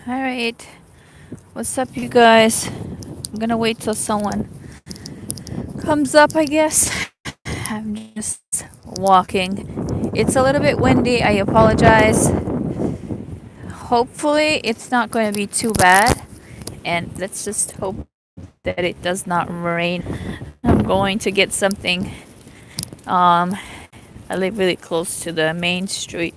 Alright, what's up, you guys? I'm gonna wait till someone comes up, I guess. I'm just walking. It's a little bit windy, I apologize. Hopefully, it's not going to be too bad, and let's just hope that it does not rain. I'm going to get something. Um, I live really close to the main street,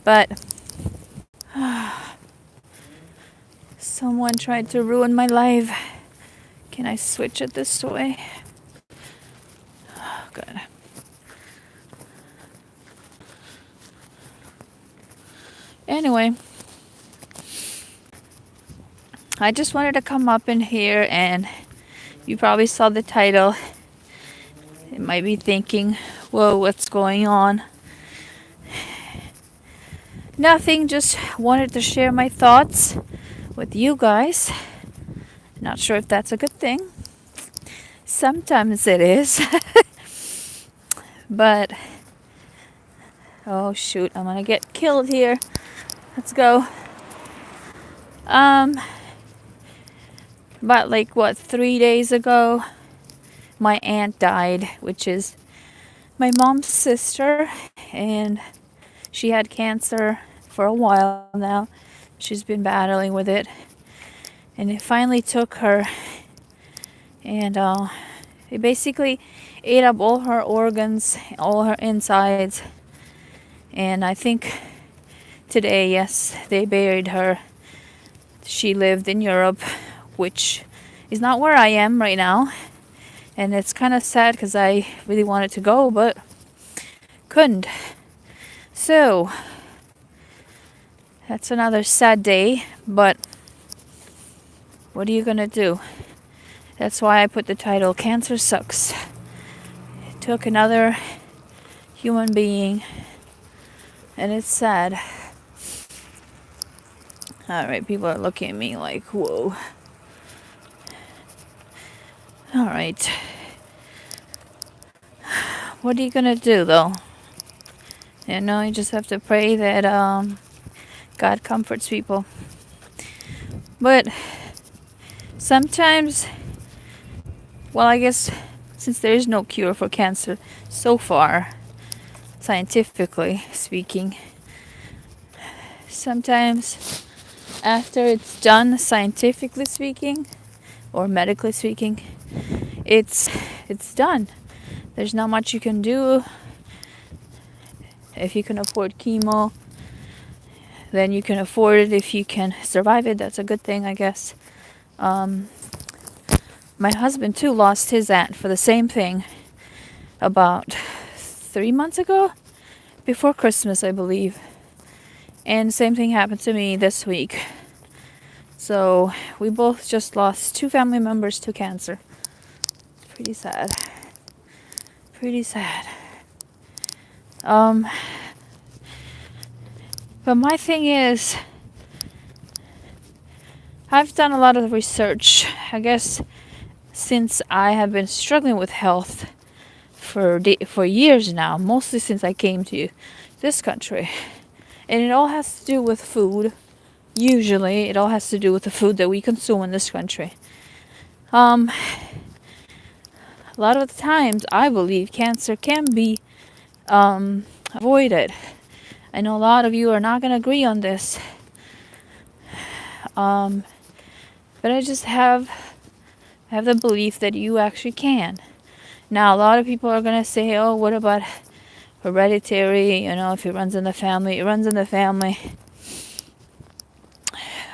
but someone tried to ruin my life. Can I switch it this way? Oh, good. Anyway, I just wanted to come up in here, and you probably saw the title. It might be thinking, whoa, what's going on? Nothing, just wanted to share my thoughts with you guys. Not sure if that's a good thing. Sometimes it is. But, oh shoot, I'm gonna get killed here. Let's go. Um, about like what, 3 days ago, my aunt died, which is my mom's sister, and she had cancer for a while now. She's been battling with it, and it finally took her, and it basically ate up all her organs, all her insides, and I think today, yes, they buried her. She lived in Europe, which is not where I am right now, and it's kind of sad because I really wanted to go, but couldn't. So, that's another sad day, but what are you gonna do? That's why I put the title Cancer Sucks. It took another human being, and it's sad. Alright, people are looking at me like, whoa. Alright. What are you gonna do, though? You know, you just have to pray that God comforts people. But sometimes, well, I guess since there is no cure for cancer so far, scientifically speaking, sometimes after it's done, scientifically speaking, or medically speaking, it's done. There's not much you can do. If you can afford chemo, then you can afford it. If you can survive it, that's a good thing, I guess. My husband too lost his aunt for the same thing about 3 months ago, before Christmas, I believe. And same thing happened to me this week. So we both just lost 2 family members to cancer. Pretty sad. Pretty sad. But my thing is, I've done a lot of research, I guess, since I have been struggling with health for years now, mostly since I came to this country. And it all has to do with food. Usually, it all has to do with the food that we consume in this country. A lot of the times, I believe cancer can be avoided. I know a lot of you are not going to agree on this. But I just have the belief that you actually can. Now, a lot of people are going to say, oh, what about hereditary? You know, if it runs in the family, it runs in the family.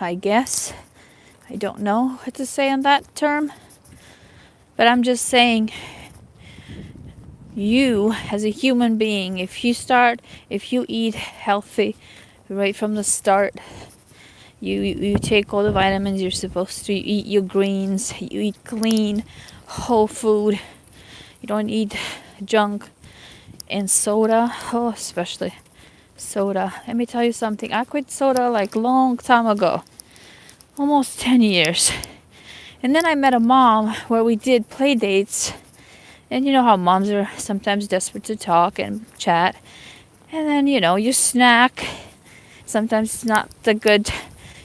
I guess. I don't know what to say on that term. But I'm just saying, you as a human being, if you eat healthy right from the start, you take all the vitamins you're supposed to, you eat your greens, you eat clean, whole food, you don't eat junk and soda, oh, especially soda. Let me tell you something, I quit soda like long time ago, almost 10 years. And then I met a mom where we did play dates. And you know how moms are sometimes desperate to talk and chat. And then, you snack. Sometimes it's not the good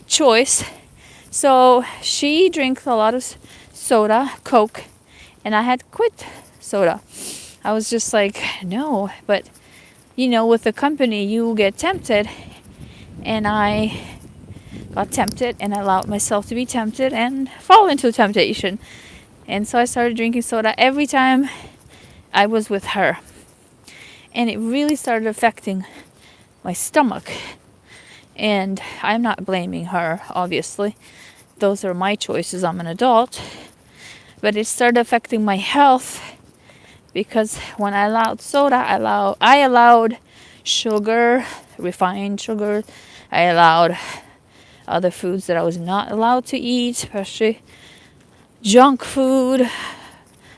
choice. So she drinks a lot of soda, Coke, and I had quit soda. I was just like, no, but with the company, you get tempted, and I got tempted, and I allowed myself to be tempted and fall into temptation. And so I started drinking soda every time I was with her. And it really started affecting my stomach. And I'm not blaming her, obviously. Those are my choices. I'm an adult. But it started affecting my health because when I allowed soda, I allowed sugar, refined sugar. I allowed other foods that I was not allowed to eat, especially junk food,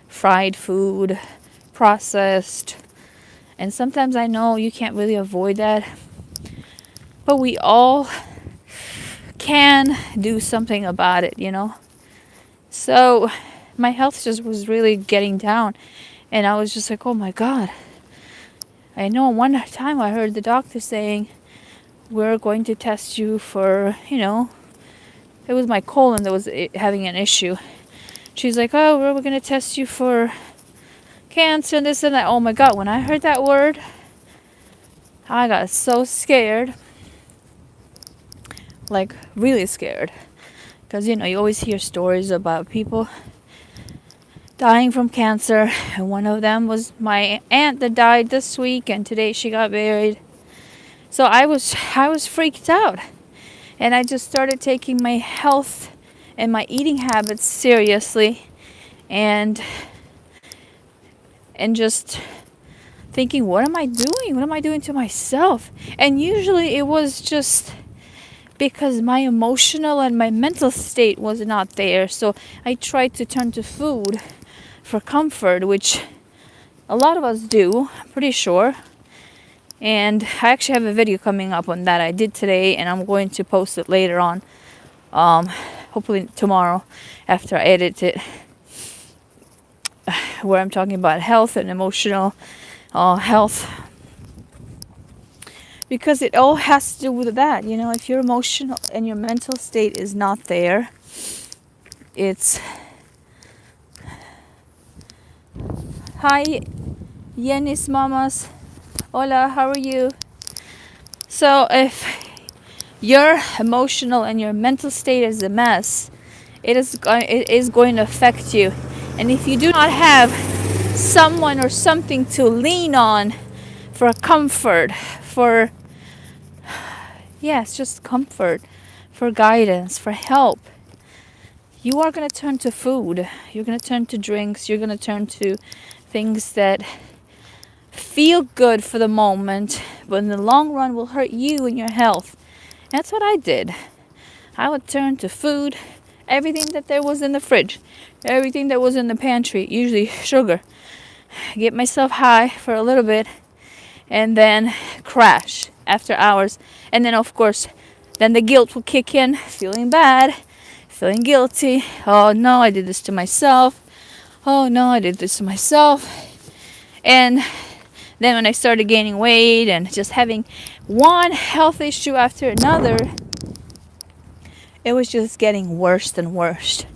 fried food, processed. And sometimes I know you can't really avoid that, but we all can do something about it, So my health just was really getting down, and I was just like, oh my God. I know one time I heard the doctor saying, we're going to test you for, it was my colon that was having an issue. She's like, oh, we're going to test you for cancer and this and that. Oh my God, when I heard that word, I got so scared. Like, really scared. Because, you always hear stories about people dying from cancer. And one of them was my aunt that died this week, and today she got buried. So I was freaked out. And I just started taking my health and my eating habits seriously. And just thinking, what am I doing? What am I doing to myself? And usually it was just because my emotional and my mental state was not there. So I tried to turn to food for comfort, which a lot of us do, I'm pretty sure. And I actually have a video coming up on that I did today, and I'm going to post it later on. Hopefully tomorrow after I edit it, where I'm talking about health and emotional health, because it all has to do with that. If your emotional and your mental state is not there, it's hi Yenis mamas, hola, how are you? So if your emotional and your mental state is a mess, it is going to affect you. And if you do not have someone or something to lean on for comfort, for just comfort, for guidance, for help, you are going to turn to food. You're going to turn to drinks. You're going to turn to things that feel good for the moment, but in the long run will hurt you and your health. That's what I did. I would turn to food, everything that there was in the fridge, everything that was in the pantry, usually sugar. Get myself high for a little bit and then crash after hours. And then, of course, then the guilt will kick in, feeling bad, feeling guilty. Oh no, I did this to myself. Oh no, I did this to myself. And then when I started gaining weight and just having one health issue after another, it was just getting worse and worse.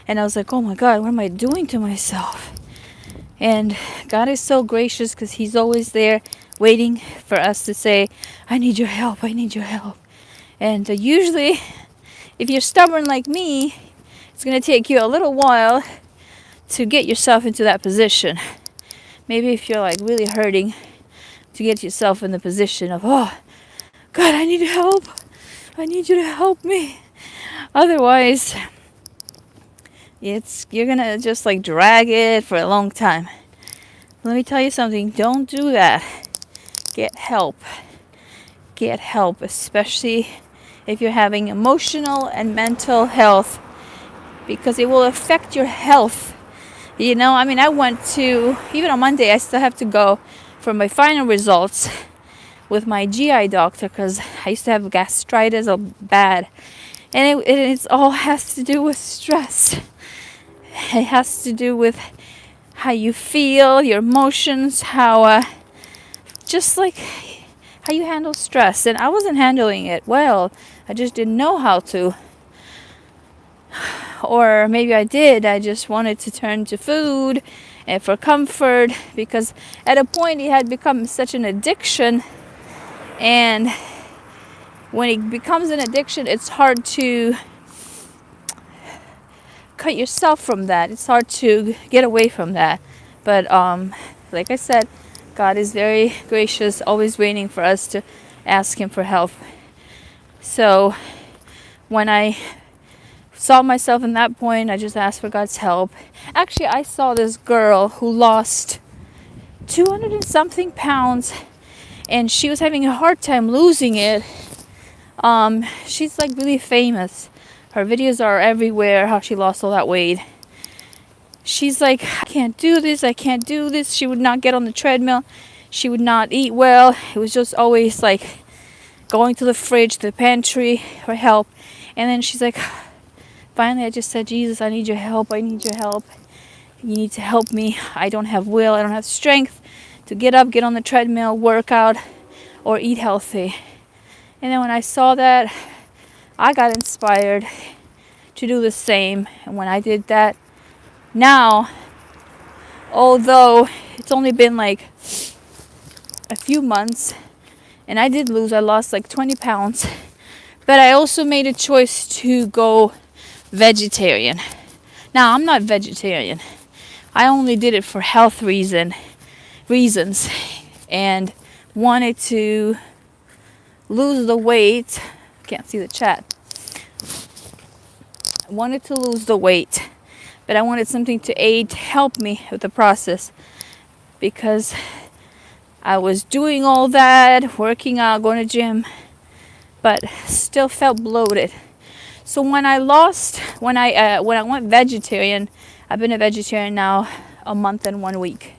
And I was like, oh my God, what am I doing to myself? And God is so gracious because He's always there waiting for us to say, I need your help, I need your help. And usually, if you're stubborn like me, it's going to take you a little while to get yourself into that position. Maybe if you're like really hurting, to get yourself in the position of, oh, God, I need help. I need you to help me. Otherwise, you're going to just like drag it for a long time. Let me tell you something. Don't do that. Get help. Get help, especially if you're having emotional and mental health, because it will affect your health. I went to, even on Monday, I still have to go for my final results with my GI doctor because I used to have gastritis so bad. And it all has to do with stress. It has to do with how you feel, your emotions, how, just like how you handle stress. And I wasn't handling it well. I just didn't know how to. Or maybe I did. I just wanted to turn to food and for comfort, because at a point it had become such an addiction. And when it becomes an addiction, it's hard to cut yourself from that. It's hard to get away from that. But like I said, God is very gracious, always waiting for us to ask Him for help. So when I saw myself in that point, I just asked for God's help. Actually, I saw this girl who lost 200 and something pounds, and she was having a hard time losing it. She's like really famous. Her videos are everywhere, how she lost all that weight. She's like, I can't do this, I can't do this. She would not get on the treadmill. She would not eat well. It was just always like going to the fridge, to the pantry for help. And then she's like, finally I just said, Jesus, I need your help. I need your help. You need to help me. I don't have will. I don't have strength to get up, get on the treadmill, work out, or eat healthy. And then when I saw that, I got inspired to do the same. And when I did that, now, although it's only been like a few months, and I lost like 20 pounds, but I also made a choice to go vegetarian. Now, I'm not vegetarian. I only did it for health reasons, and wanted to lose the weight. Can't see the chat. I wanted to lose the weight, but I wanted something to help me with the process, because I was doing all that, working out, going to gym, but still felt bloated. So when I went vegetarian, I've been a vegetarian now a month and 1 week.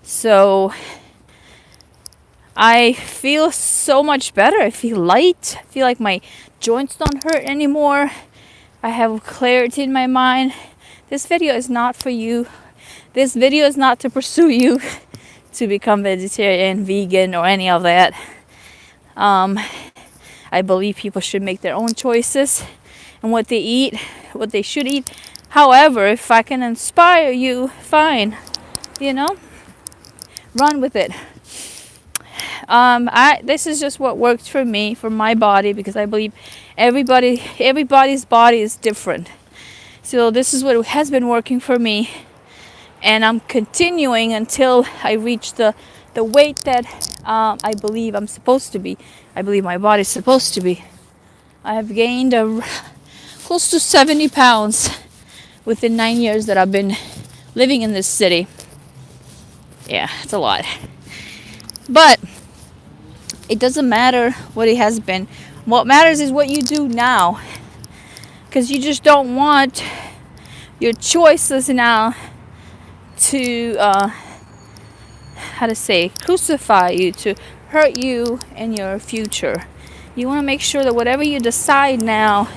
So I feel so much better. I feel light. I feel like my joints don't hurt anymore. I have clarity in my mind. This video is not for you. This video is not to pursue you to become vegetarian, vegan, or any of that. I believe people should make their own choices and what they eat, what they should eat. However, if I can inspire you, fine. Run with it. This is just what worked for me, for my body, because I believe everybody's body is different. So this is what has been working for me, and I'm continuing until I reach the weight that I believe I'm supposed to be. I believe my body's supposed to be. I have gained close to 70 pounds within 9 years that I've been living in this city. Yeah, it's a lot. But it doesn't matter what it has been. What matters is what you do now. Because you just don't want your choices now to, crucify you, to hurt you in your future. You want to make sure that whatever you decide now,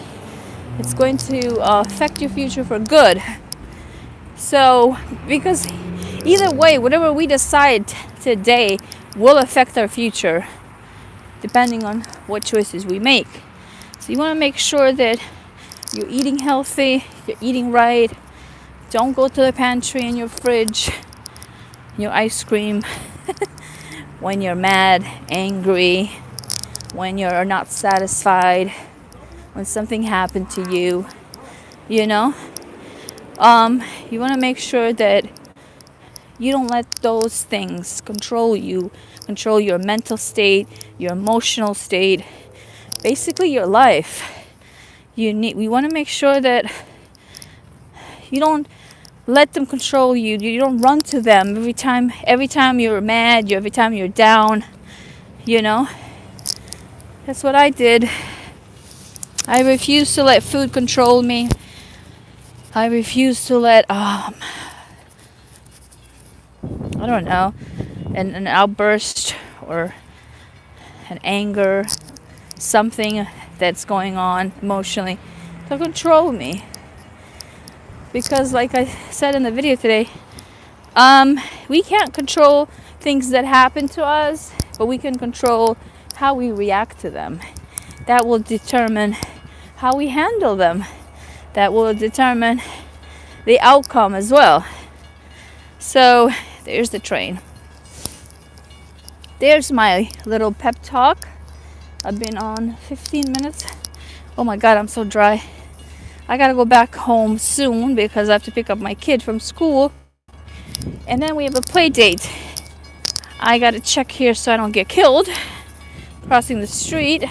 it's going to affect your future for good. So, because either way, whatever we decide today will affect our future, depending on what choices we make. So you want to make sure that you're eating healthy, you're eating right. Don't go to the pantry and your fridge, your ice cream, when you're mad, angry, when you're not satisfied, when something happened to you, You want to make sure that you don't let those things control you, control your mental state, your emotional state, basically your life. We want to make sure that you don't let them control you. You don't run to them every time you're mad, every time you're down. That's what I did. I refused to let food control me. I refused to let I don't know, an outburst or an anger, something that's going on emotionally, to control me. Because like I said in the video today, we can't control things that happen to us. but we can control how we react to them. That will determine how we handle them. That will determine the outcome as well. So there's the train. There's my little pep talk. I've been on 15 minutes. Oh my God, I'm so dry. I gotta go back home soon because I have to pick up my kid from school. And then we have a play date. I gotta check here so I don't get killed crossing the street.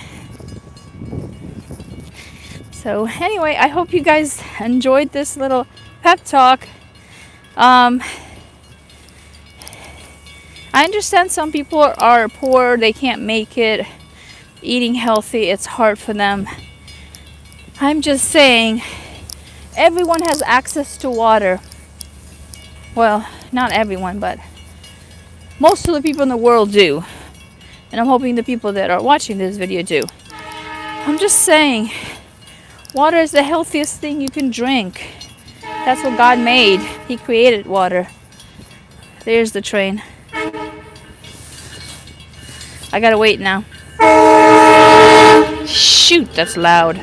So anyway, I hope you guys enjoyed this little pep talk. I understand some people are poor, they can't make it. Eating healthy, it's hard for them. I'm just saying, everyone has access to water. Well, not everyone, but most of the people in the world do. And I'm hoping the people that are watching this video do. I'm just saying, water is the healthiest thing you can drink. That's what God made. He created water. There's the train. I gotta wait now. Shoot, that's loud.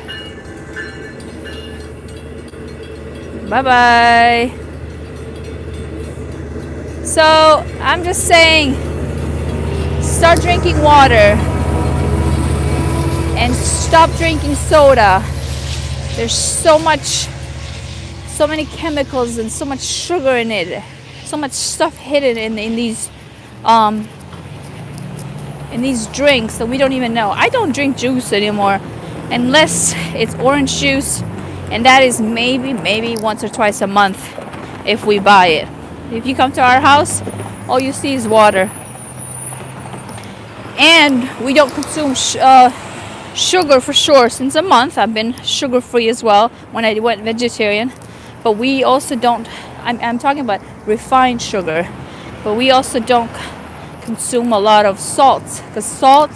Bye-bye. So, I'm just saying, start drinking water and stop drinking soda. There's so many chemicals and so much sugar in it, so much stuff hidden in these drinks that we don't even know. I don't drink juice anymore unless it's orange juice, and that is maybe once or twice a month if we buy it. If you come to our house, all you see is water. And we don't consume sugar for sure. Since a month I've been sugar free as well when I went vegetarian. But we also don't, I'm talking about refined sugar, but we also don't consume a lot of salt, because salt,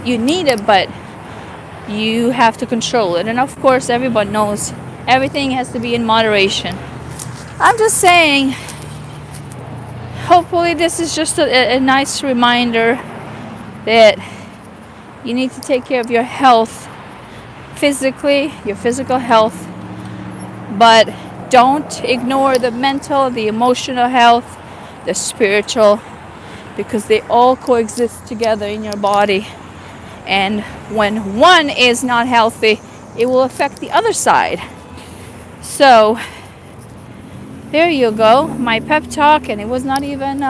you need it, but you have to control it. And of course, everyone knows everything has to be in moderation. I'm just saying, hopefully this is just a nice reminder that you need to take care of your health physically, your physical health, but don't ignore the mental, the emotional health, the spiritual, because they all coexist together in your body. And when one is not healthy, it will affect the other side. So there you go, my pep talk, and it was not even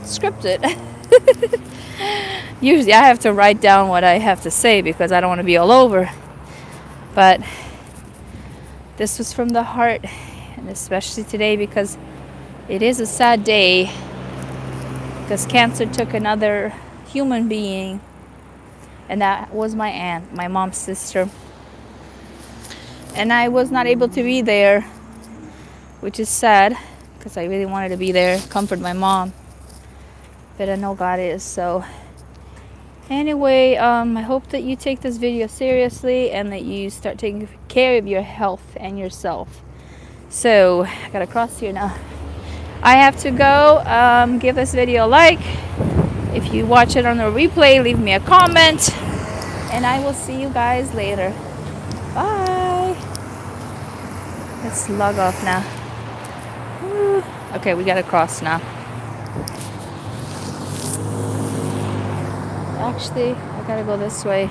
scripted. Usually I have to write down what I have to say because I don't want to be all over. But this was from the heart, and especially today because it is a sad day, because cancer took another human being, and that was my aunt, my mom's sister. And I was not able to be there, which is sad, because I really wanted to be there, comfort my mom. But I know God is. So anyway, I hope that you take this video seriously and that you start taking care of your health and yourself. So I gotta cross here now. I have to go. Give this video a like. If you watch it on the replay, leave me a comment, and I will see you guys later. Bye. Let's log off now. Woo. Okay, we gotta cross now. Actually, I gotta go this way.